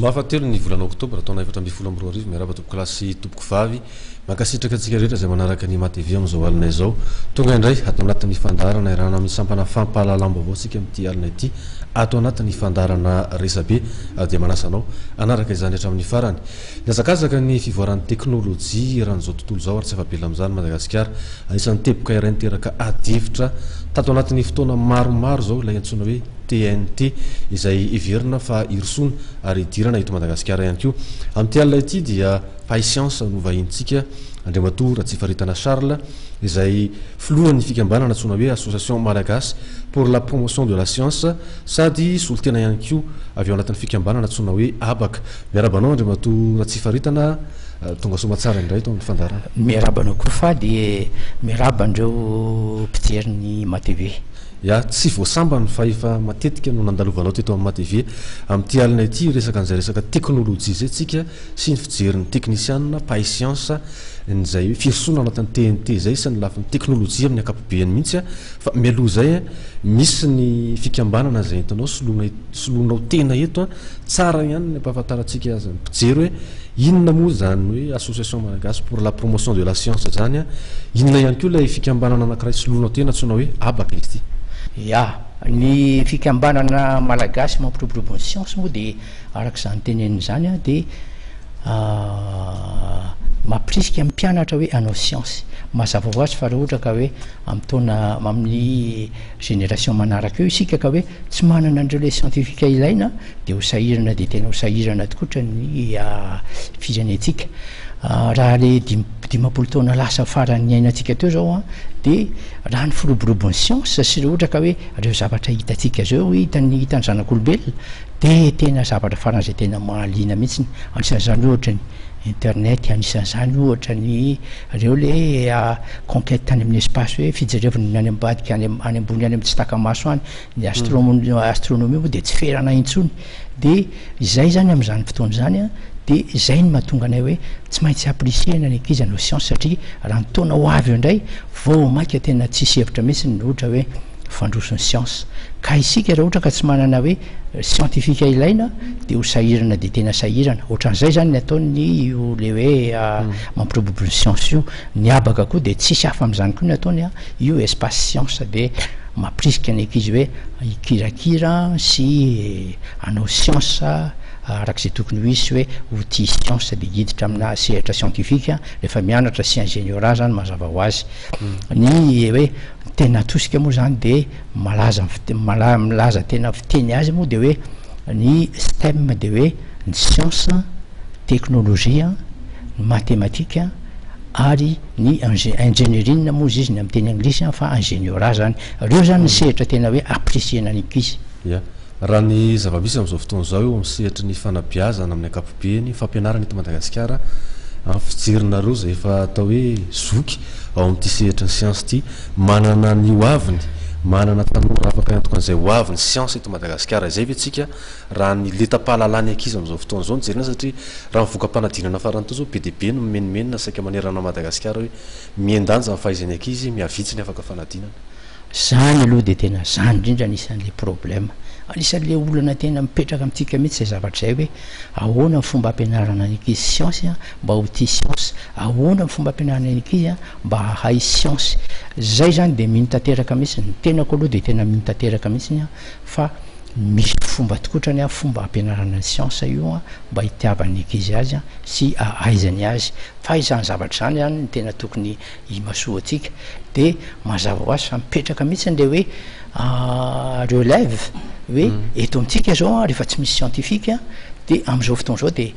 Fahafatelo ny volana oktobra taona 2012 miaraba toko klasy toboko vavy makasitraka atsika rehetra zay manaraka ny matv am'izao alina izao tonga indray atao anatin'ny fandarana irana amin'ny sampana fampahalalam-baovao tsika amin'ity alina ity atao anatin'ny fandarana resabe dia manasanao anaraka izany hatramin'ny farany niazakazaka ny fivoaran'ny teknôlôjia rahan'izao tontolo zao ary tsy afabela amin'izany Madagasikara anisan'ny teboka iray niteraka adevitra tato anatin'ny fotoana maromaro zao ilay antsoina hoe TNT izay iverina fa irsona ary idirana eto Madagasikara ihany koa amin'ity alina ity dia patience no vahintsika Andriamatoa Ratsifaritana Charles izay filohan'ny fikambanana antsoina hoe association malagasy pour la promotion de la science sady solotena ihany koa avy ao anatin'ny fikambanana antsoina hoe abaka miarabanao Andriamatoa Ratsifaritana tonga soa matsara indray to amin'ny fandarana miarabanao koa fa dia miaraba andreo mpijery ny matv ya tsy voasambany fa efa matetika no nandalovanao teto amin'ny matv amin'ity alina ity resaka an'izay resaka teknôlôjia zay tsika sy ny fijerin'ny teknisianina patience nzay hoe firsona anatin'ny TNT zay isany lafin'ny teknôlôjia amin'ny akapobeany mihitsy fa mialoha zay misy ny fikambanana zay entanao solonao tena eto tsara ihany ny ampahafantarantsika azy mpijery hoe inona moa zany hoe association malagasy pour la promotion de la science zany inona ihany koa ilay fikambanana anankiray solonao tena antsona hoe abaka izy ity ya ny fikambanana malagasy mampiroborobo ny science moa dia arak'izany teneniny zany a dia mampirisika mpianatra hoe anao science mazava ho azy fa raha ohatra ka hoe am'taona amin'ny génération manaraka eo isika ka hoe tsy manana andreo le scientifique ilaina dia ho sahirana dia tena ho sahirana tokotra ny firenetsika raha le dimapolo taona lasa farany ainatsika teo zao a dia raha ny firoborobon'ny science sy raha ohatra ka hoe reo zavatra hitatsika zao hitany zanak'olombelona dia tena zavatra faran'izay tena mahaliana mihitsiny anisan'izany ohatra ny internet anisan'izany ohatra ny reo le conquête tany amin'ny espace hoe fijerevana ny any ambadika any ambony any amin'ny tsy takamaso any ny astronomie moa dia tsy ferana intsony dia izay zany amin'izany fotoana zany a dia izay ny mahatonga anay hoe tsy maintsy appréciena ny ankizy anao science satria raha ny taona ho avy eo indray vao maika tena tsisy hevitra mihitsy ny ohatra hoe fandrosony science ka isika raha ohatra ka tsy manana hoe scientifique ilaina dia ho sahirana dia tena sahirana ohatran'izay zany ny ataony le hoe mampirobobony science io ny abaka koa dia tsisy hafa amin'izany koa ny ataony a io espace science dia mampirisika ny ankizy hoe hikirakira sy anao science arak'izay tokony ho isy hoe ho tia science dia hiditra amina sehatra scientifique rehefa mianatra sy ingénieur zany mazava ho azy ny hoe tena atosika moa zany dia milaza tena fiteny azy moa dia hoe ny STEM dia hoe ny science teknôlôjia ny mathématika ary ny ingénierie moa izy ny amin'ny teny anglisy fa ingénieur zany reo zany ny sehatra tena hoe appréciena ny ankizy raha ny zava-misy am'izao fotoana zao eo amin'ny sehatry ny fanabeazana amin'ny akapobeany fampianarana eto Madagasikara amin'ny fijerinareo zay efa atao hoe zoky ao amin'ity sehatra ny science ity manana ny hoaviny manana tanora afaka antokan'izay hoaviny science eto Madagasikara izay ve tsika raha ny letam-pahalalany ankizy am'izao fotoana zao nijerena satria raha mivoka-panadinana farany tao zao be dia be no mimenomenona saika manerana Madagasikara hoe miendanja amin'ny fahaizany ankizy miavitsy ny afaka fanadinana zany aloha dia tena zany indrindra anisan'le problème anisan'le olana tena mipetraka amintsika mihitsy zay zavatra zay hoe ahoana ny fomba ampianarana ny ankizy science mba ho tia science ahoana ny fomba ampianarana ny ankizy mba hahay science zay zany dia mino tanteraka mihitsy ny tenako aloha dia tena mino tanteraka mihitsy fa misy fomba tokotrany fomba ampianarana ny science io mba hitiavan'ny ankizy azy sy ahaizany azy fa izany zavatra zany any ny tena tokony himasoa atsika dia mazava ho azy fa mipetraka mihitsy nle hoe relève hoe eto amintsika zao rehefa tsy misy scientifique dia am'izao fotoana zao dia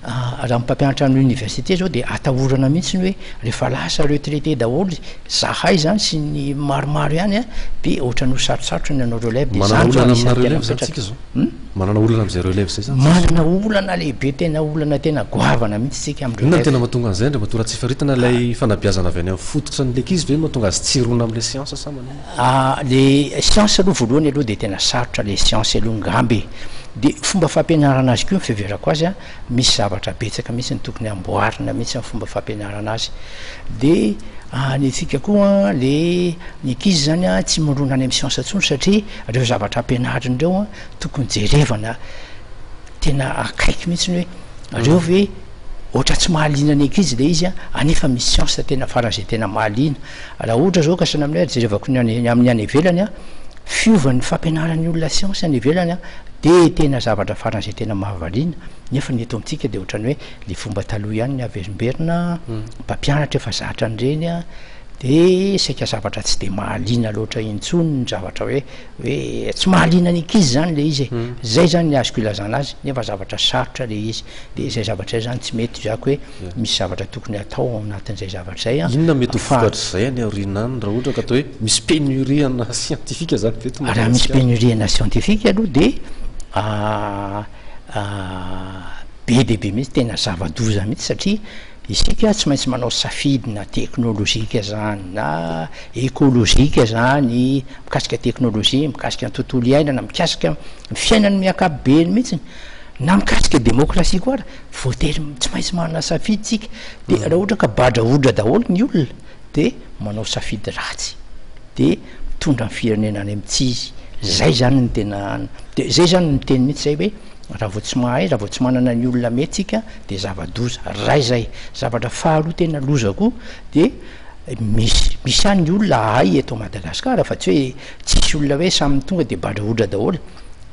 raha mipampianatra amin'ny université zao dia atahorana mihitsy ny hoe rehefa lasa retraité daholo zahay zany sy ny maromaro ihany dia ohatrany ho sarosarotra ny anao relève dia manana olana am'izay relève zay zany manana olana lehibe tena olana tena goavana mihitsy tsika amin'ireo tena mahatonga an'izay Andriamatoa Ratsifaritana ilay fanabeazana avy any amin'ny fototra n'le ankizy ve mahatonga azy tsirona am'le science samana le science aloha voalohany aloha dia tena sarotra le science aloha ngamby dia fomba fampianarana azy koa mifiverako azy misy zavatra betsaka mihitsy ny tokony amboarina mihitsy ny fomba fampianarana azy dia ny tsika koa le ny ankizy zany tsy morona any amin'ny science ntsony satria reo zavatra ampianarindreo tokony jerevana tena akaiky mihitsy hoe reo ve ohatra tsy mahaliana ny ankizy le izy anefa misy science tena faran'zay tena mahaliana raha ohatra zao kasana amin'ilay jerevako amin'ny any ivelany fiovan'ny fampianarany olona science any ivelany de tena zavatra faran'zay tena mahavaliana nefa ny eto amintsika de ohatrany hoe le fomba taloha ihany ny averimberina mpampianatra efa zatra an'ireny de saika zavatra tsy de mahaliana loatra intsony ny zavatra hoe tsy mahaliana ny ankizy zany le izy zay zany ny azoko ilazana azy nefa zavatra sarotra le izy de zay zavatra zay zany tsy mety zako hoe misy zavatra tokony atao anatin'izay zavatra zay inona mety vokatra zay any aorinany raha ohatra ka atao hoe misy pénuriana scientifique zany raha misy pénuriana scientifique aloha de be de be mihitsy tena zava-doza mihitsy satria isika tsy maintsy manao safidy na teknôlôzika zany na ékolôzika zany mikasika teknôlôzia mikasika ny tontolo iainana mikasika fiainany miakapobeny mihitsy na mikasika démocratie koa voatery tsy maintsy manana safidy tsika de raha ohatra ka badraodra daholo ny olona de manao safidy ratsy de mitondra ny firenenany amitsy zay zany ny tena de zay zany ny teny mihitsy zay hoe raha vao tsy mahay raha vao tsy manana ny olona metsika de zava-doza ray zay zavatra faharoa tena lozako de misy any ny olona ahay eto Madagasikara fa tsy hoe tsisy olona hoe samy tonga de badraodra daholo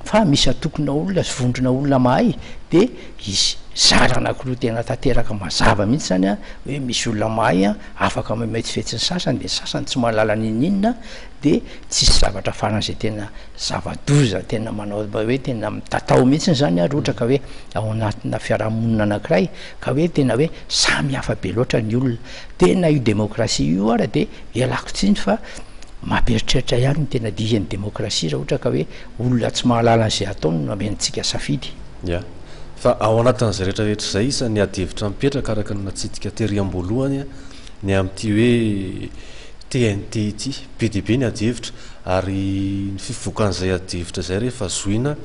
fa misy atokona olona sy vondrona olona mahay de izy zara anakiroa tena tanteraka mazava mihitsy zany hoe misy olona mahay afaka mametsifetsy ny sasany de sasany tsy mahalala ninina de tsisy zavatra faran'zay tena zava-doza tena manao hoe tena mitatao mihitsy zany raha ohatra ka hoe ao anatina fiarahamonina anakiray ka hoe tena hoe samy hafa be loatra ny olona tena io démocratie io ara de ialako tsiny fa mamperitreritra ihany ny tena dihan'ny démocratie raha ohatra ka hoe olona tsy mahalala an'izay ataony no amentsika safidy fa ao anatin'izay rehetrarehetra zay isany adihevitra mipetraka araka ny natsitika tery am-boalohany ny am'ty hoe TNT ity be de be ny adihevitra ary ny fivoakan'izay adihevitra zay rehefa zoina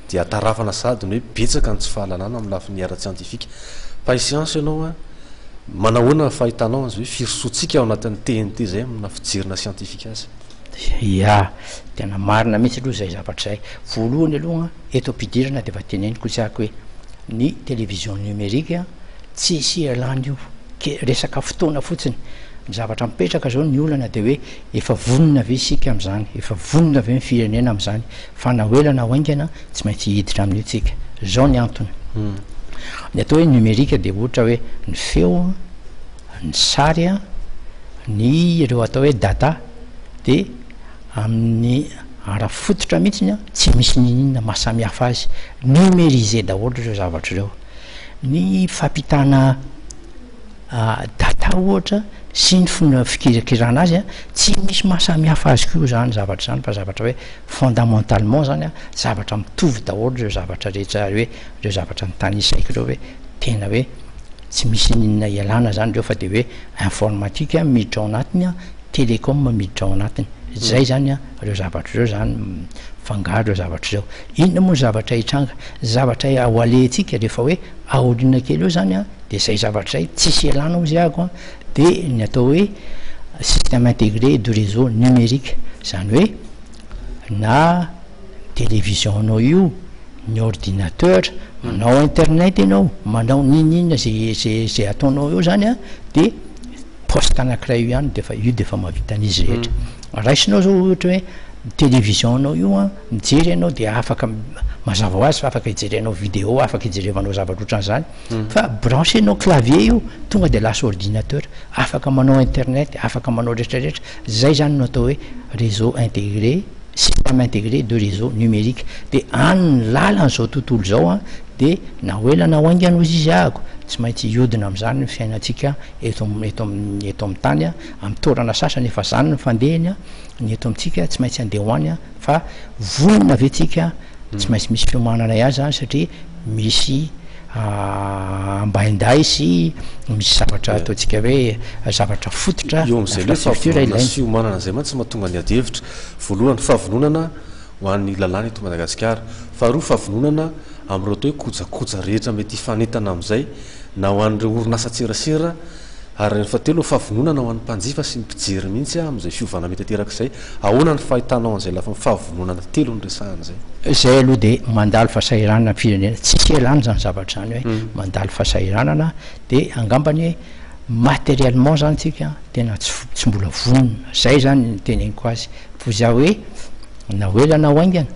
de atarafana sady ny hoe betsaka ny tsy fahalalana amin'ny lafiny ara-tsientifika fa science ianao manahoana fahitanao azy hoe firosotsika ao anatin'ny TNT zay amina fijerina scientifika azy tena marina mihitsy aloha zay zavatra zay voalohany aloha eto ampidirana de efa teneniko tsako hoe ny télévision numérique tsy sialany io resaka fotoana fotsiny ny zavatra mipetraka zao ny olana de hoe efa vonona ve isika am'zany efa vonona ve mifirenena am'zany fa nahoelana oaingana tsy maintsy hiditra amin'io tsika zao ny antony ny atao hoe numérique de ohatra hoe ny feo ny sary ny ireo atao hoe data de amin'ny ara-fototra mihitsy tsy misy ninina mahasamihafa azy numériser daholo reo zavatra reo ny fampitana data ohatra sy ny fona fikirakirana azy tsy misy mahasamihafa azy ko zany zavatra zany fa zavatra hoe fondamentalement zany zavatra mitovy daholo reo zavatra rehetra hoe reo zavatra ny tany isaiko reo hoe tena hoe tsy misy ninina ialana zany reo fa de hoe informatique miditra ao anatiny télécom miditra ao anatiny zay zany reo zavatra reo zany fangaro reo zavatra reo inona moa zavatra hitranga zavatra ao alentsika rehefa hoe aorina kely eo zany de zay zavatra zay tsisy ialana o zyako de ny atao hoe système intégré de réseau numérique zany hoe na télévision anao io ny ordinateur manao internet ianao manao ninina zay ataonao eo zany de poste anakiray io ihany defa io defa mahavitan'izy rehetra raisinao zao ohatra hoe télévision anao io mijery anao de afaka mazava ho azy fa afaka hijerenao vidéo afaka hijerevanao zavatra ohatran'zany fa branchenao clavier io tonga de lasa ordinateur afaka manao internet afaka manao rehetrarehetra zay zany no atao hoe réseau intégré système intégré de réseau numérique de any lalan'zao tontolo zao de na hoelana oaingana ozy izy ahako tsy maintsy iodina am'zany ny fiainatsika eto amin'ny tany amin'ny torana sasany efa zany ny fandehany ny eto amitsika tsy maintsy andeha hoany fa vonona avetsika tsy maintsy misy fiomanana ihany zany satria misy ambainday sy misy zavatra ataotsika hoe zavatra fototra eo am'zay lefa fiomanana zay mantsy mahatonga ny adihevitra voalohany fahavononana ho an'ny lalàna eto Madagasikara faharoa fahavononana am'ireo atao hoe kojakoja rehetra mety hifanetana am'izay na ho an'ireo orinasa tserasera ary nyfatelo fahavononana ho an'ny mpanjifa sy mpijery mihitsy amin'izay fiovana mety aterak'izay ahoana ny fahitanao an'izay lafa fahavononana telo ny resahan'izay zay aloha de mandalo fahasahiranana firenena tsisy elany zany zavatra zany hoe mandalo fahasahiranana de angambany hoe matériellement zany tsika tena tsy mbola vonona zay zany ny teneniko azy fo za hoe na hoelana oaingana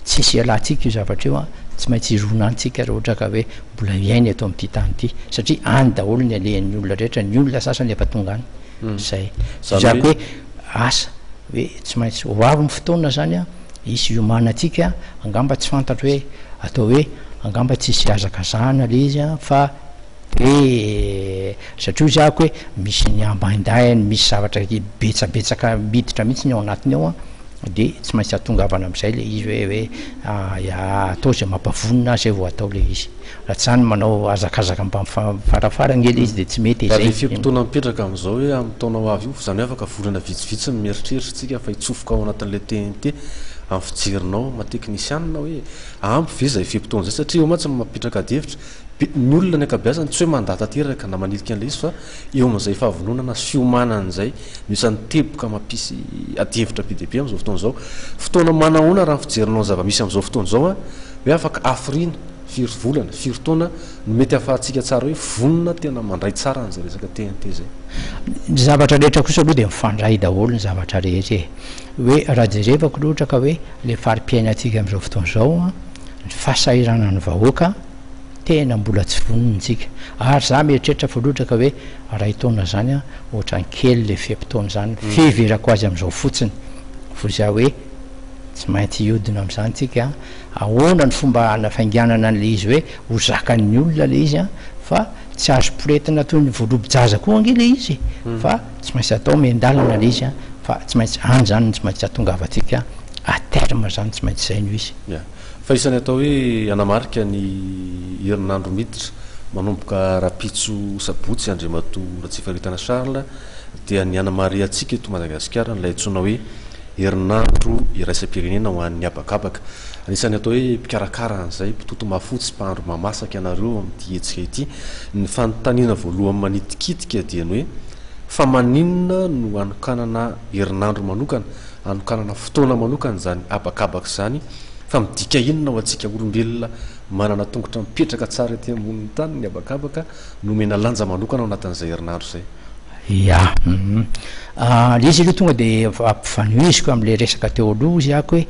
tsisy elantsika io zavatra io a tsy maintsy irona antsika raha ohatra ka hoe mbola iainy atao amin'ity tany ity satria any daholo ny alehan'ny olona rehetra ny olona sasany efa tonga any zay zako hoe asa hoe tsy maintsy hoavy ny fotoana zany a isy iomanantsika angamba tsy fantatro hoe atao hoe angamba tsisy azakazahana le izy a fa hoe satria zako hoe misy ny ambaindahany misy zavatra betsabetsaka miditra mihitsy ny ao anatiny ao a de tsy maintsy atongavana am'izay le izy hoe atao zay mampavonina zay vao atao le izy raha tsy zany manao azakazaka farafara ny ele izy de tsy mety zay le fimpotona mipetraka am'izao hoe amin'ny taona ho avy io zany hoe afaka volana vitsivitsy ny mieritreritra tsika fa hitsofoka ao anatin'le TNT amin'ny fijerinao mateknisianina hoe ampy ve zay fimpotona zay satria eo matsy mapitraka devitra ny olona ny akabiazany tsy hoe mandatateraka na manilika an'le izy fa eo amin'izay fahavononana sy fiomanan'izay misan'ny teboka mampisy adevitra be deaibe am'izao fotoana zao fotoana manahoana raha ny fijerinao ny zava-misy am'izao fotoana zao a hoe afaka afirina firy volana firy taona no mety ahafahantsika tsara hoe vonona tena mandray tsara an'izay resaka TNT zay ny zavatra rehetra kosa aloha de mifandray daholo ny zavatra rehetra e hoe raha jerevako loatra ka hoe le fari-piainantsika am'izao fotoana zao a ny fahasahiranany vahoaka tena mbola tsy vonintsika ary za mieritreritra fa loatra ka hoe ray taona zany a ohatra ny kely le fiampitaona zany fiheverako azy am'izao fotsiny fo za hoe tsy maintsy iodina am'izany tsika ahoana ny fomba nafainganana an'le izy hoe ho zakan'ny olona le izy a fa tsy azo poretina toy ny voalobojaza koa ange le izy fa tsy maintsy atao miandalana le izy a fa tsy maintsy any zany tsy maintsy atongavantsika a terme zany tsy maintsy zay no izy fa isany atao hoe anamarika ny herinandro miditra manomboka rapitso sabotsy andriamato ratsifaritana Charles dia ny anamaria atsika eto Madagasikara nilay antsoina hoe herinandro iraisam-pirenena ho an'ny abakabaka anisany atao hoe mpikarakara an'izay mpitoto mafotsy mpahandro mamasaka ianareo amin'ity hetsika ity ny fanontaniana voalohany manitikitika dia ny hoe fa maninona no anokanana herinandro manokana anokanana fotoana manokana zany abakabaka zany fa midika inona ho atsika olombelona manana tongotra mipetraka tsara ety ambonin'ny tany ny abakabaka nomena lanja manokana ao anatin'izay herinandro zay ya le izy aloha tonga de ampifanoiziko am'le resaka teo aloha izy ako hoe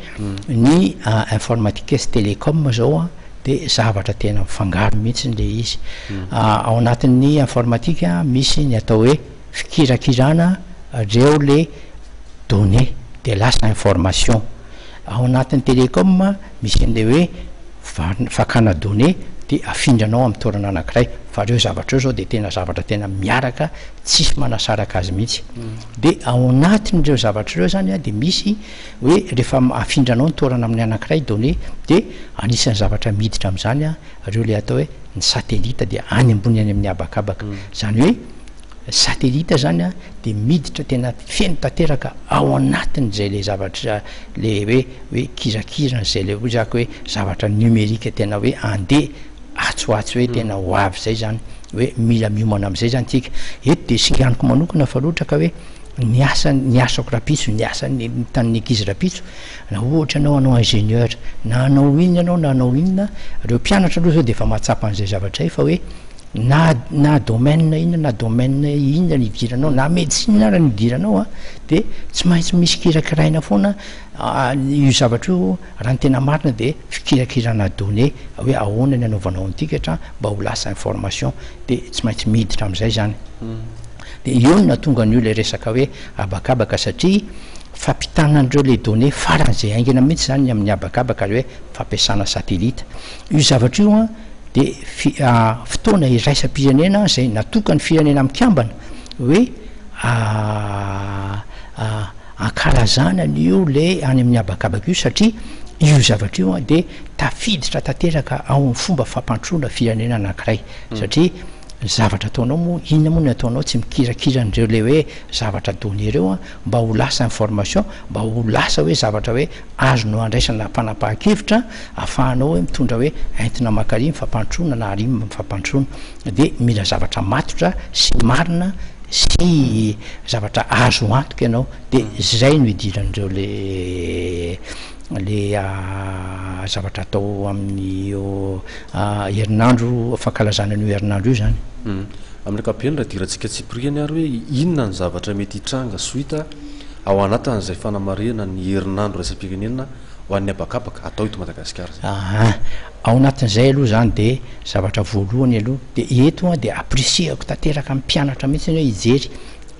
ny informatique sy télécom zao a de zavatra tena mifangaro mihitsy le izy ao anatin'ny informatique misy ny atao hoe fikirakirana reo le données de lasa information ao anatin'ny télécom misy n'le hoe fakana données de afindranao amin'ny toerana anankiray fa reo zavatra eo zao de tena zavatra tena miaraka tsisy manasaraka azy mihitsy de ao anatin'ireo zavatra reo zany a de misy hoe rehefa afindranao ny toerana amin'ny anankiray données de anisan'ny zavatra miditra am'izany a reo le atao hoe ny satellite de any ambony any amin'ny abakabaka zany hoe satellite zany a de miditra tena feno tanteraka ao anatin'zay le zavatra le hoe kirakirana zay le zako hoe zavatra numérika tena hoe andeha atsoatsy hoe tena ho avy zay zany hoe mila miomana am'izay zany tsika eto de singaniko manokana fa loatra ka hoe ny asako rapitso ny asany tanin'ny ankizy rapitso na ohatra anao anao ingénieur na anao iny anao na anao inona reo mpianatra aloha zao de efa mahatsapa an'izay zavatra fa hoe na domaine inona na domaine inona ny idiranao na médecine raha ny idiranao a de tsy maintsy misy kirakiraina foana io zavatra io raha ny tena marina de fikirakirana données hoe ahoana ny anaovanao an'tikatra mba ho lasa information de tsy maintsy miditra am'izay zany de eo na tonga an'io le resaka hoe abakabaka satria fampitanandreo le données faran'izay aingana mihitsy zany amin'ny abakabaka le hoe fampiasana satellite io zavatra io a de fotoana iraisam-pirenena zay natoka ny firenena mikambana hoe ankarazana n'io le any amin'ny abakabaka io satria io zavatra io a de tafiditra tanteraka ao amin'ny fomba fampantroana firenena anankiray satria zavatra ataonao moa inona moa ny ataonao tsy mikirakirandreo le hoe zavatra données reo a mba ho lasa information mba ho lasa hoe zavatra hoe azonao andraisana fanapahan-kevitra ahafahanao hoe mitondra hoe entina makary mifampantroana na arimy mifampantroana de mila zavatra matotra sy marina sy zavatra azo antoka ianao de zay no idiran'ireo le zavatra atao amin'ny herinandro fankalazana n'io herinandro io zany amin'ny akapobeny raha diratsika tsipriany ary hoe inona ny zavatra mety hitranga soita ao anatin'izay fanamarena ny herinandro raisam-pirenena ho an'ny abakabaka atao eto Madagasikara ao anatin'izay aloha zany de zavatra voalohany aloha de eto a de appréciako tanteraka amin'ny mpianatra mihitsy hoe hijery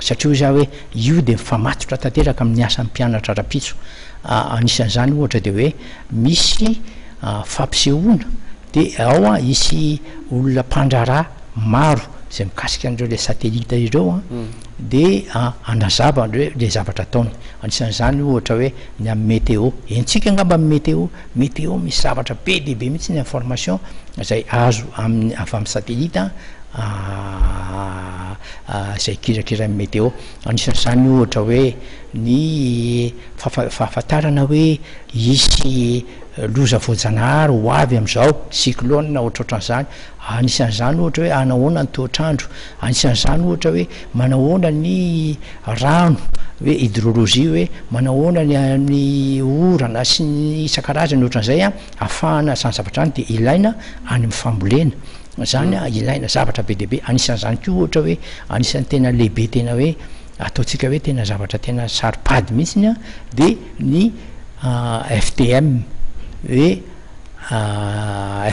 satria za hoe io de mifamatotra tanteraka amin'ny asan'ny mpianatra rapitso anisan'izany ohatra de hoe misy fampisehoana de ao a isy olona mpandrarà maro zay mikasika an'ireo le satellita ireo de anazava le zavatra ataony anisan'izany ohatra hoe ny amin'ny météo entsika angamba amin'ny météo misy zavatra be dehibe mihitsy ny information zay azo avy amin'ny satellita zay kirakira amin'ny météo anisan'izany ohatra hoe ny fahafantarana hoe isy loza voajanahary ho avy am'izao cyclone ohatrohatran'izany anisan'izany ohatra hoe anahoana ny toetrandro anisan'izany ohatra hoe manahoana ny rano hoe hydrologie hoe manahoana ny orana sy ny isan-karazany ohatran'izay ahafahana zany zavatra any de ilaina any amin'ny fambolena zany ilaina zavatra be dehibe anisan'izany koa ohatra hoe anisan'ny tena lehibe tena hoe ataontsika hoe tena zavatra tena saripady mihitsiny de ny FTM hoe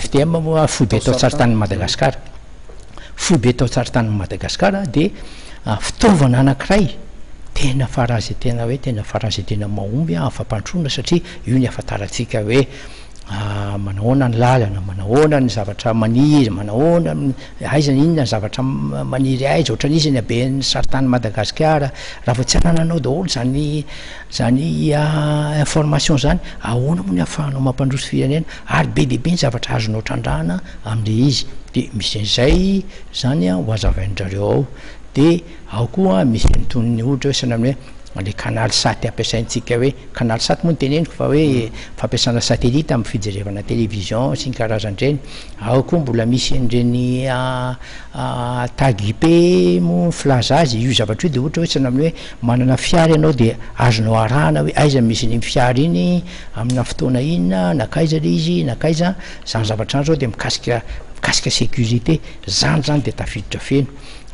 FTM moa foibe atao tsaritany Madagasikara foibe atao tsaritany Madagasikara de fitaovana anankiray tena farazy tena hoe tena farazy tena mahomby afa-pantroana satria io ny afantarantsika hoe manahoana ny lalana manahoana ny zavatra maniry manahoana aiza inona ny zavatra maniry aiza ohatran' izy ny aben'ny saritany Madagasikara raha vao tsy anananao daholo zany information zany ahoana moa ny ahafahanao mampandroso firenena ary be dehibe ny zavatra azonao trandrahana am'le izy de misy an'izay zany ho azavain'zareo ao de ao koa misy nitonony ohatra hoe sanany hoe le canal sat ampiasaintsika hoe canal sat moa ny teneniko fa hoe fampiasana satellite amin'ny fijerevana télévision sy ny karazan'ireny ao koa mbola misy an'ireny tag IP mo filaza azy io zavatra io de ohatra hoe sanany hoe manana fiara ianao de azonao arahana hoe aiza misy ny fiara iny amina fotoana inona nakaiza le izy nakaiza zany zavatra any zao de mikasika sécurité zany de tafiditra feno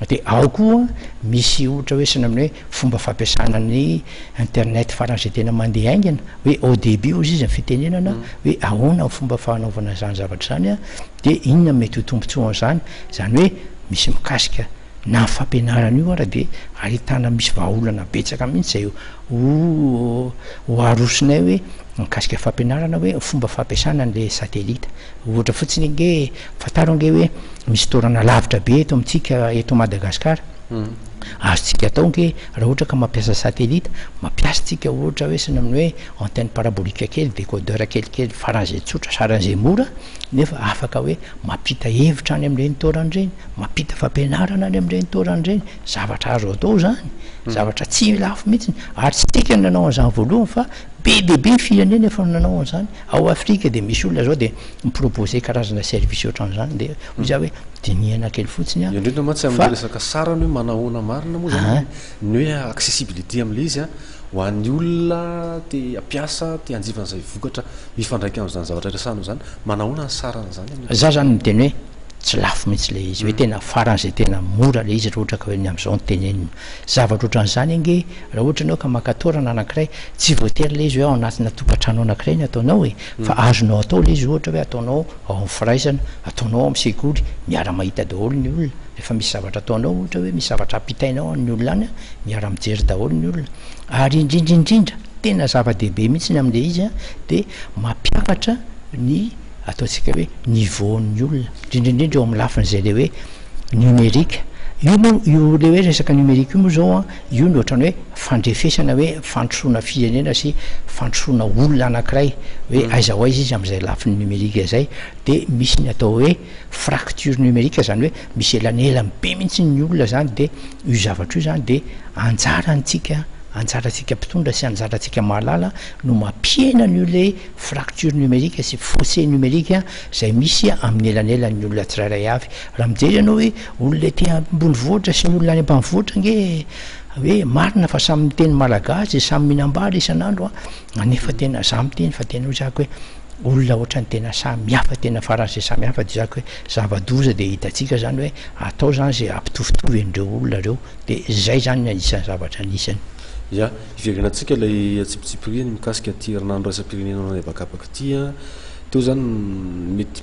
de ao koa misy ohatra hoe sanany hoe fomba fampiasana ny internet faran'izay tena mandeha aingana hoe au début ozy izy ny fitenenana hoe ahoana fomba fanaovana zany zavatra zany de inona mety ho tombontsoan'zany zany hoe misy mikasika na fampianarana io ara de ahitana misy vahaolana betsaka mihitsy zay ho arosinay hoe mikasika fampianarana hoe fomba fampiasana an'le satellita ohatra fotsiny nge fataro nge hoe misy toerana lavitra be eto amintsika eto Madagasikara azotsika atao nge raha ohatra ka mampiasa satellita mampiasa tsika ohatra hoe sanaminy hoe antenne parabolique kely décodeur kelikely faran'izay tsotra saran'izay mora nefa afaka hoe mampita hevitra any amin'ireny toeran'ireny mampita fampianarana any amin'ireny toeran'ireny zavatra azo atao zany zavatra tsy lafo mihitsiny ary tsy tika nanao an'izany voalohany fa be dehibe firenena efa nanao an'izany ao Afrika de misy olona zao de miproposé karazana service ohatran'izany de za hoe dinihana kely fotsiny indrindra ma tsy amin'ny resaka sarany hoe manahoana marina moa zany ny hoe accessibilité am'le izy ho an'ny olona te ampiasa te anjifan'izay vokatra mifandraika am'zany zavatra resano zany manahoana ny sarany zany za zany miteny hoe tsy lafo mihitsy le izy hoe tena faran'izay tena mora le izy raha ohatra ka hoe ny am'izao ny tenenina zavatra ohatran'izany nge raha ohatra anao ka makatorana anankiray tsy voatery le izy hoe ao anatina tokantrano anankiray ny ataonao hoe fa azonao atao le izy ohatra hoe ataonao ao amin'ny firaisana ataonao amin'ny sekoly miara mahita daholo ny olona rehefa misy zavatra ataonao ohatra hoe misy zavatra ampitainao amin'ny olona any miara mijery daholo ny olona ary indrindraindrindra tena zava-dehibe mihitsy ny am'le izy de mampiakatra ny ataontsika hoe niveaun'ny olona indrindraindrindra eo amin'ny lafin'izay le hoe numérika io moa io le hoe resaka numérika io moa zao io ny ohatrany hoe fandrefesana hoe fandrosoana firenena sy fandrosoana olona anankiray hoe aiza ho aiza izy am'izay lafin'ny numérika zay de misy ny atao hoe fracture numérika zany hoe misy elanelany be mihitsy ny olona zany de io zavatra io zany de anjarantsika anjaratsika mpitondra sy anjaratsika mahalala no mampiena n'io le fracture numérique sy fossé numérique zay misy amin'ny elanelan'ny olona tsirairay avy raha mijery ianao hoe olona ty ambony vohitra sy ny olona any ambanivohitra nge hoe marina fa samy miteny malagasy samy mihinam-bary isan'andro anefa tena za miteny fa tena zako hoe olona ohatrany tena samihafa tena faran'zay samihafa de zako hoe zava-doza de hitatsika zany hoe atao zany zay ampitovitovy an'ireo olona reo de zay zany anisan'ny zavatra anisany ya iverenantsika lay atsipitsipiry mikasika ty herinandro raisam-pirenena any avakapaka ty teo zany mety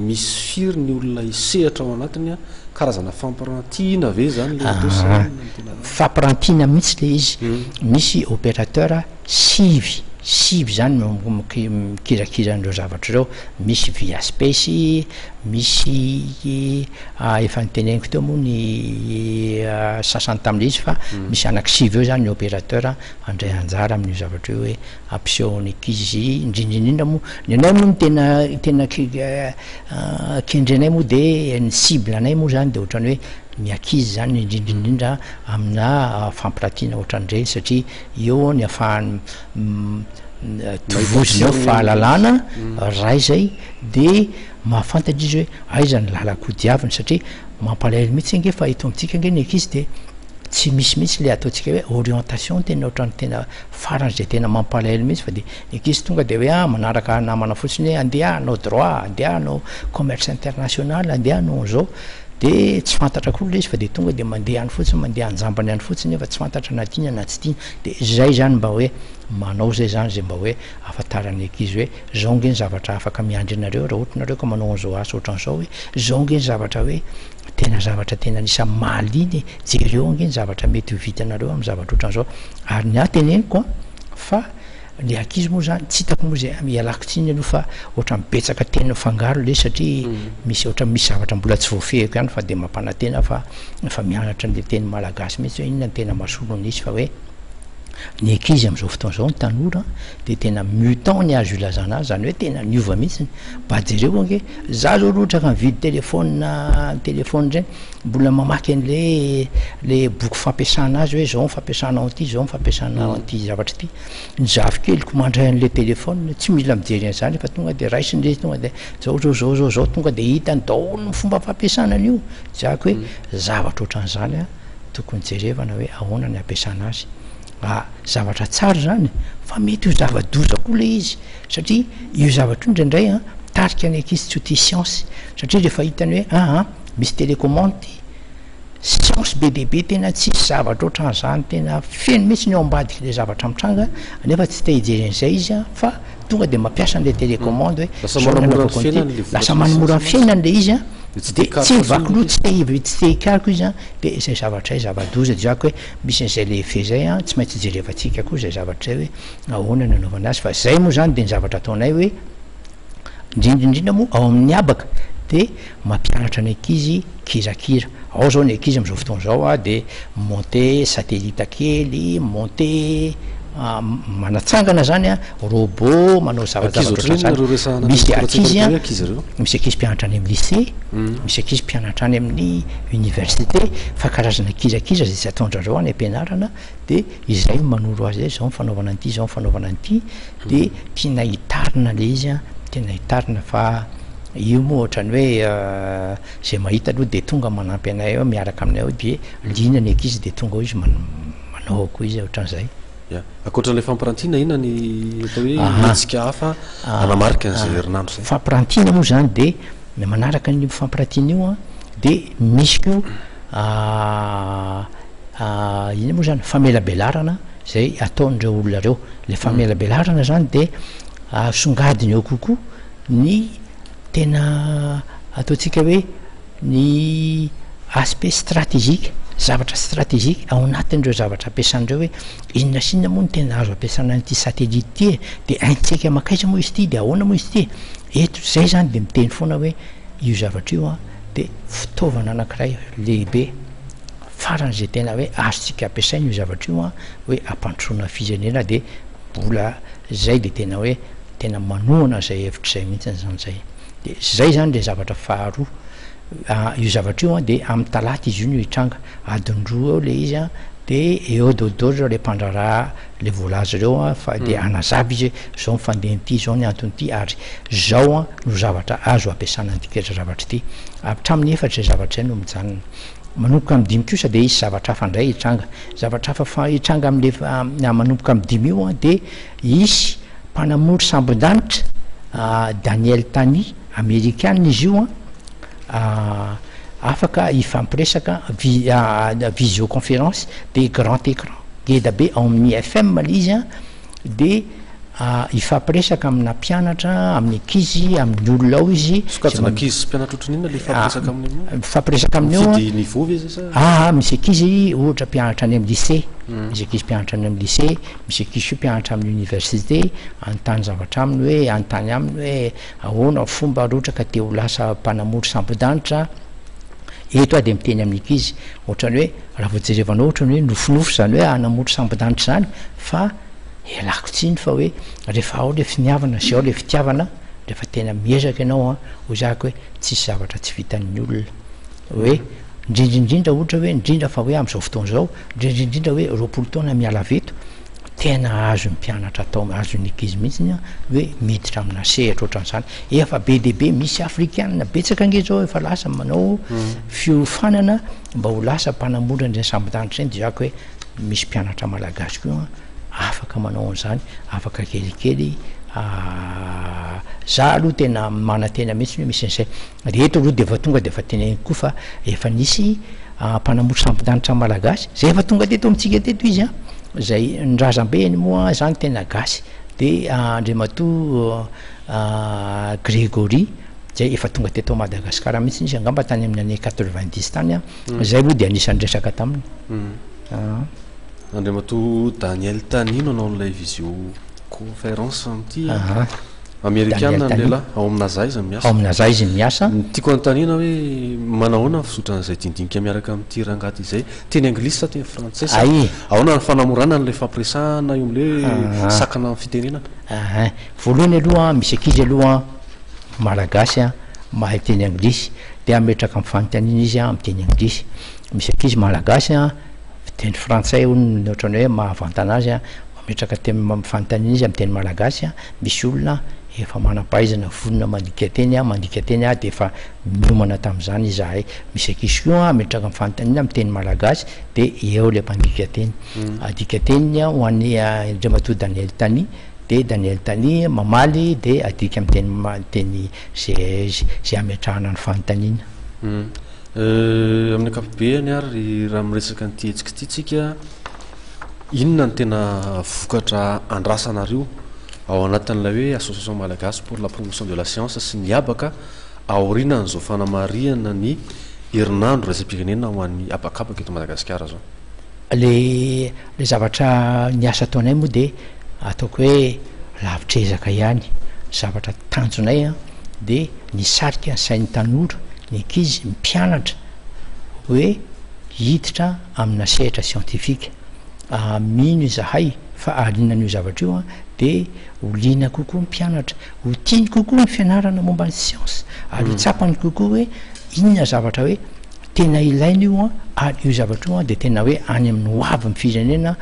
misy firy ny olona isehatra ao anatiny karazana fampirantiana ve zany le fampirantiana mihitsy le izy misy opérateur sivy zany mikirakira an'ireo zavatra reo misy via space misy efa niteneniko teo moa ny sasany tam'le izy fa misy anaky sivy eo zany ny opérateur andray anjara amin'io zavatra io hoe ampiseho ny ankizy indrindraindrindra moa ny anay moa ny tena kendrenay moa de ny cible anay moa zany de ohatrany hoe ny ankizy zany indrindraindrindra amina fampirantiana ohatran'ireny satria eo ny afahany tovoziny eo fahalalana ray zay de mahafantatra izy hoe aizany lalako diaviny satria mampalahelo mihitsy nge fa eto amitsika nge ny ankizy de tsy misy le ataotsika hoe orientation tena ohatrany tena farany zay tena mampalahelo mihitsy fa de ny ankizy tonga de hoe manaraka namana fotsiny hoe andeha anao droit andeha anao commerce international andeha anao zao de tsy fantatra koa le izy fa de tonga de mandeha any fotsiny mandeha anjambany any fotsiny fa tsy fantatra na tiana na tsy tiana de zay zany mba hoe manao zay zany zay mba hoe afatarany ankizy hoe zao nge ny zavatra afaka miandry anareo raha ohatranareo ka manao an'izao asa ohatran'izao hoe zao nge ny zavatra hoe tena zavatra tena anisa maliny jereo nge ny zavatra mety ho vitanareo amin'ny zavatra ohatran'izao ary ny ateneniko fa le ankizy moa zany tsy hitako moa zay mialako tsiny aloha fa ohatra mibetsaka tena fangaro le satria misy ohatra misy zavatra mbola tsy voafehiko ihany fa de mampanantena fa mianatra n'le teny malagasy mihitsy hoe inona ny tena mahasolo nisy fa hoe ny ankizy am'izao fotoan'izao ny tanora de tena mutant ny azo ilazana azy zany hoe tena niova mihitsy mba jereo nge za zao rohatra ka mividy telefony zay mbola mamaky an'le boky fampiasana azy hoe zao fampiasana an'ity zao fampiasana an'ity zavatra ty nizafy keliko mandray an'le telefony tsy mila mijery an'zany fa tonga de raisiny le tonga de zao tonga de hitany daholo ny fomba fampiasana an'io zako hoe zavatra ohatran'zany tokony jerevana hoe ahoana ny ampiasana azy zavatra tsara zany fa mety io zava-doza koa le izy satria io zavatra io ndraindray tarika ny ankizy tsy ho tia science satria rehefa hitany hoe misy télécommande ty science be deaibe tena tsisy zavatra ohatran'zany tena feno mihitsy ny ao ambadiky le zavatra mitranga nefa tsy te hijery an'izay izy fa tonga de mampiasa n'le télécommande hoe lasa manimora ny fiainany le izy de tsy vakilo tsy te hikariko izy de zay zavatra zay zava-doza zako hoe misy n'izay le fe zay tsy maintsy jerevantsika koa zay zavatra zay hoe ahoana ny anaovana azy fa zay moa zany de ny zavatra ataonay hoe indrindraindrindra moa ao amin'ny abaka de mampianatra ny ankizy kirakira ao zao ny ankizy am'izao fotoan'izao de monter satellite kely monter manatsangana zany robot manao zavatra misy ankizy mpianatra any amin'ny lycée misy ankizy mpianatra any amin'ny université fa karazana kirakira zay tsy ataondrareo any ampianarana de izay manoro azy zao mifanaovana an'ity zao mifanaovana an'ity de tiana hitarina le izy tena hitarina fa io moa ohatrany hoe zay mahita aloha de tonga manampy anay eo miaraka aminay eo de lina ny ankizy de tonga ao izy manao ako izy ohatran'izay akoatran'le fampirantiana ina ny atao hoe metsika hafa anamarika an'izay herinandro zay fampirantiana moa zany de manaraka ny fampirantiana io de misy ko ina moa zany famelabelarana zay ataon'ireo olona reo le famelabelarana zany de songadiny eo kokoa ny tena ataotsika hoe ny aspect stratégique zavatra stratégique ao anatin'ireo zavatra ampiasan'ireo hoe inona sinona moa ny tena azo ampiasana n'ity satellite ty de aintsika makaiza moa izy ty de ahoana moa izy ty eto zay zany de miteny foana hoe io zavatra io de fitaovana anankiray lehibe faran'zay tena hoe azotsika ampiasaina io zavatra io hoe ampandrosoana firenena de mbola zay de tena hoe tena manohana zay hevitra zay mihitsy zany zay de zay zany le zavatra faharoa io zavatra io a de amin'ny talaty izy io no hitranga adiny-droa eo le izy a de eo dodora le mpandraraha le voalaza reo a fa de anazavy izy zao mifandehnyity zao ny antonyity ary zao a no zavatra azo ampiasana an'tiketra zavatra ity hatramin'ny efatra zay zavatra zay no mijanona manomboka amin'ny dimy kosa de izy zavatra hafa indray hitranga zavatra hafa fa hitranga am'le manomboka amin'ny dimy io a de isy mpanamory sambon-danitra Daniel Tany américaine izy io a afaka ifampiresaka visioconférence de grand écran ngeda be ao amin'ny FM le izy a de ifampiresaka amina mpianatra amin'ny ankizy amin'ny olona ao izy sokajan'ankizy mpianatra ohatran'inona le ifampiresaka amin'ny ifampiresaka amin'io fidy niveau izy sa misy ankizy ohatra mpianatra any amin'ny lycée misy ankizy mpianatra any amin'ny lycée misy ankizy mpianatra amin'ny université anontany zavatra aminy hoe anontany aminy hoe ahoana fomba roatra ka te ho lasa mpanamory sambon-danitra eto a de miteny amin'ny ankizy ohatrany hoe raha voajerevanao ohatrany hoe nofinofo zany hoe anamory sambon-danitra zany fa elako tsiny fa hoe rehefa ao le finiavana sy ao le fitiavana rehefa tena miezaka ianao a ho zaka hoe tsisy zavatra tsy vitan'ny olona hoe indrindraindrindra ohatra hoe indrindra fa hoe am'izao fotoana zao indrindraindrindra hoe roapolo taona miala veto tena azo ny mpianatra atao azo ny ankizy mihitsiny a hoe miditra amina sehatra ohatran'izany efa be deaibe misy afrikanina betsaka ange zao efa lasa manao fiofanana mba ho lasa mpanamory an'izay sambon-danitra zany de zaka hoe misy mpianatra malagasy koa afaka manao an'izany afaka kelikely za aloha tena manantena mihitsy hoe misy an'izay reheto aloha de efa tonga de efa teneny koa fa efa nisy mpanamory sambon-danitra malagasy zay efa tonga teto amitsika teto izy a zay nrazam-beny moa zany tena gasy de andriamatoa Grégory zay efa tonga teto Madagasikara mihitsy izy angamba tany amin'ny année 90 tany a zay aloha de anisany resaka taminy andriamatoa Daniel Tany nanao n'ilay visio conférence am'ty américaine lehilahy ao amin'aza izy miasa ao amin'aza izy miasa tiako anotaniana hoe manahoana ny fisotrana''izay dindinika miaraka amin'ty rangaty izay teny anglisy sa teny français sa ahoana ny fanamorana n'le fampiresahana io am'le sakana amin'ny fitenenana voalohany aloha misy ankizy aloha malagasy a mahay teny anglisy de ametraka amin'ny fanontaniana izy a amin'ny teny anglisy misy ankizy malagasy a teny français ony ohatrany hoe mahavantana azy a mametraka fanontaniana izy amin'ny teny malagasy a misy olona efa manam-pahaizana vonona mandika teny a mandika teny a de efa miomana tam'izany izahay misy ankizy koa ametraka amin'ny fanontaniana amin'ny teny malagasy de eo le mpandika teny adika teny ho an'ny andriamatoa Daniel Tany de Daniel Tany mamaly de adika amin'ny teny zay ametrahana ny fanontaniana amin'ny akapobeany ary raha miresaka nyty hetsika ty tsika inona ny tena vokatra andrasanareo ao anatin'ilay hoe association malagasy pour la promotion de la science sy ny abaka aoriana n'izao fanamariana ny herinandro raisam-pirenena ho an'ny abakabaka eto Madagasikara zao le zavatra niasa ataonay moa de ataoko hoe lavitra ezaka ihany zavatra tanjonay a de nisarika ny sain'ny tanora ny ankizy mpianatra hoe hiditra amina sehatra scientifique mino izahay fa alinan'io zavatra io a de olina kokoa mpianatra ho tiany kokoa ny fianarana momba ny science ary ho tsapany kokoa hoe inona zavatra hoe tena ilaina io a ary io zavatra io a de tena hoe any amin'ny hoavin'ny firenena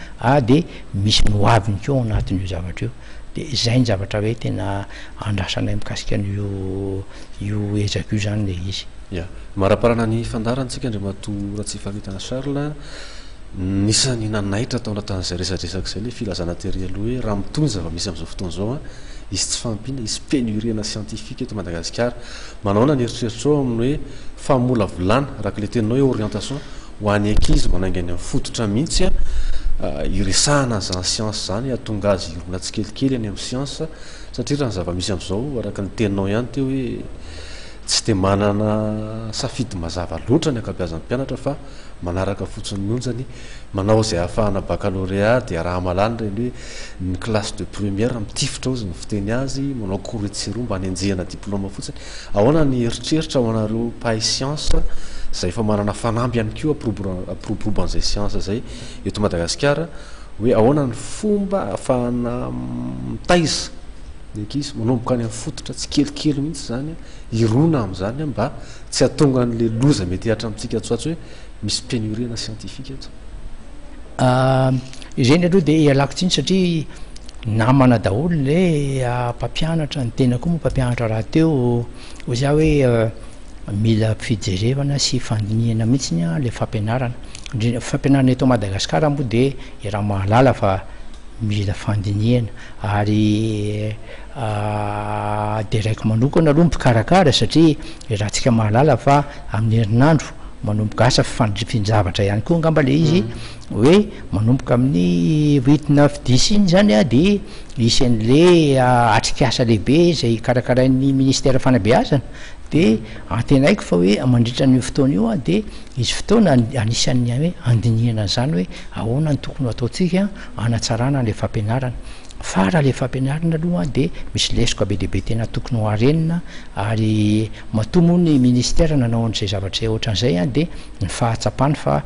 de misy ny hoaviny keo anatin'io zavatra io de zay ny zavatra hoe tena andrasanay mikasika an'io ezaka io zany le izy maraparana ny fandarantsika andriamatoa Ratsifaritana Charles nisany nanaitra tao anatin'izay resadresaka zay le filazana tery aloha hoe raha mitony zava misy am'izao fotoana zao a izy tsy fampina izy pénuriana scientifique eto Madagasikara manaona ny eritreritrao amin'ny hoe famola volana rahaka le teninao hoe orientation ho an'ny ankizy manaingany amin'ny fototra mihitsy a iresahana zany science zany atonga azy irona tsy kelikely any amin'ny science satria raha ny zava-misy am'izao araka ny teninao ihany teo hoe tsy de manana safidy mazava loatra ny akabeazan'ny mpianatra fa manaraka fotsiny mionjany manao zay ahafahana baccalauréat de raha malany reny hoe ny classe de première mitifitra ozy ny fiteny azy manao cours de séro mba hanenjehana diplôme fotsiny ahoana ny eritreritra ao anareo mpahay science zay fa manana fanamby ihany keo aproboban'izay science zay eto Madagasikara hoe ahoana ny fomba ahafahana mitaiza ny ankizy manomboka any amin'ny fototra tsy kelikely mihitsy zany irona am'zany mba tsy atonga an'le loza mety hatra amintsika tsoatsy hoe misy pénurina scientifique eto izeny aloha de ialako tsiny satria namana daholo le mpampianatra ny tena koa moa mpampianatra raha teo ho za hoe mila fijerevana sy fandiniana mihitsiny a le fampianarana indrindra fampianarana eto Madagasikara moa de raha mahalala fa mila fandiniana ary de raiko manokana aloha mpikarakara satria raha tsika mahalala fa amin'ny herinandro manomboka asa finjavatra ihany koa angamba le izy hoe manomboka amin'ny 8-9-10 iny zany a de isan'le atrikasa lehibe zay karakarain'ny ministère fanabeazana de antenaiko fa hoe mandritra ny fotoana io a de izy fotoana anisan'ny hoe andiniana zany hoe ahoana ny tokony ataotsika anatsarana le fampianarana fa raha le fampianarana aloha de misy lesoka be dehibe tena tokony ho arenina ary matomo ny ministère nanao an'izay zavatra ohatran'izay a de ny fahatsapany fa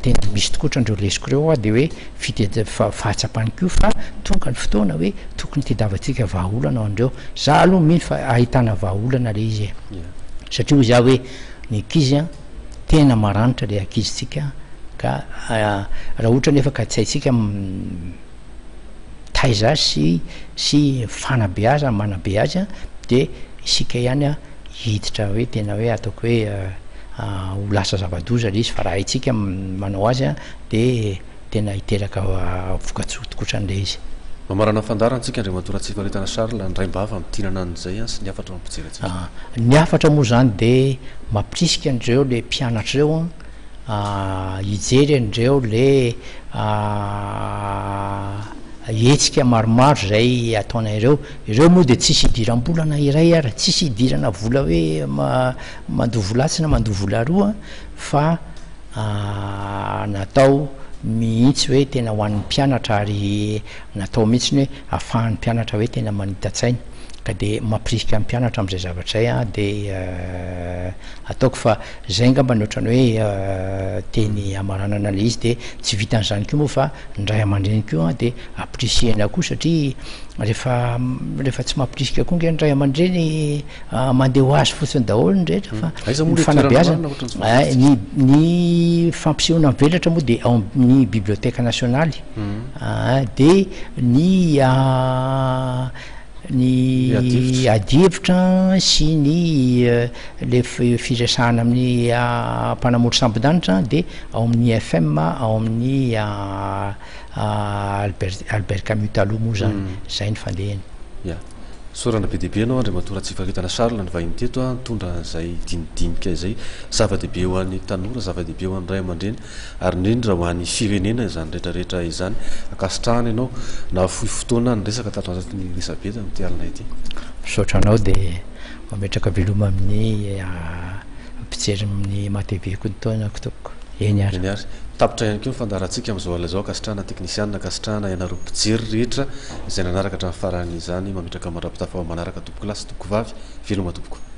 tena misy tokoa ohatrandreo lesoko reo a de hoe fahatsapany ko fa tonga ny fotoana hoe tokony tedavatsika vahaolana ao andreo za aloha mino fa ahitana vahaolana le izy satria ho za hoe ny ankizy a tena maranitra le ankizitsika ka raha ohatra nefa ka tsy haitsika taiza sy fanabeaza manabe azy a de isika ihany a hiditra hoe tena hoe ataoko hoe ho lasa zava-doza le izy fa raha haitsika manao azy a de tena hiteraka vokatsotokoatran'le izy mamarana fandarantsika andriamatora tsifaritana Charles ndraimbava mitinana an'izay a sy ny afatra mampijery ny afatra moa zany de mampirisika andreo le mpianatra reo hijery andreo le etsika maromaro zay ataonareo ireo moa de tsisy hidiram-bolana iray ary tsisy hidirana vola hoe mandovolatsy na mandovola roa fa natao mihitsy hoe tena ho an'ny mpianatra ary natao mihitsy hoe ahafahan'ny mpianatra hoe tena manita-tsaina ka de mampirisika ny mpianatra am'izay zavatra zay a de ataoko fa zay ngamba ny ohatrany hoe teny amaranana le izy de tsy vitan'izany ko moa fa ndray aman-dreny ko a de appréciena koa satria rehefa tsy mampirisika koa nge ndray aman-dreny mandeha ho azy fotsiny daholo ny rehetra fa fanabeazana ny fampisehoana mivelatra moa de ao amin'ny biblioteka nationaly de ny adihevitra sy ny le firesahana amin'ny mpanamotro sambodanitra de ao amin'ny FM ao amin'ny Albert Camus taloha moa zany zay ny fandehany sorana be dehibe anao andriamatora tsifaritana Charles ny vahiny teto a mitondra zay dinidinika zay zava-dehibe ho an'ny tanora zava-dehibe ho an'ny ray aman-dreny ary indrindra ho an'ny firenena izany rehetrarehetra izany akasitrahana ianao na fohy fotoana ny resaka tato anatin'ny Elisabeth amin'ity alina ity misaotra anao de mametraka veloma amin'ny mpijery amin'ny matv ko ntaonako toko eny ary tapitra ihany keo fandarantsika am'izao ala zao akasitrahana teknisianina akasitrahana ianareo mpijery rehetra izay nanaraka hatramin'ny farany izany mametraka mandrapitafa manaraka tompoko lasy tompoko vavy veloma tompoko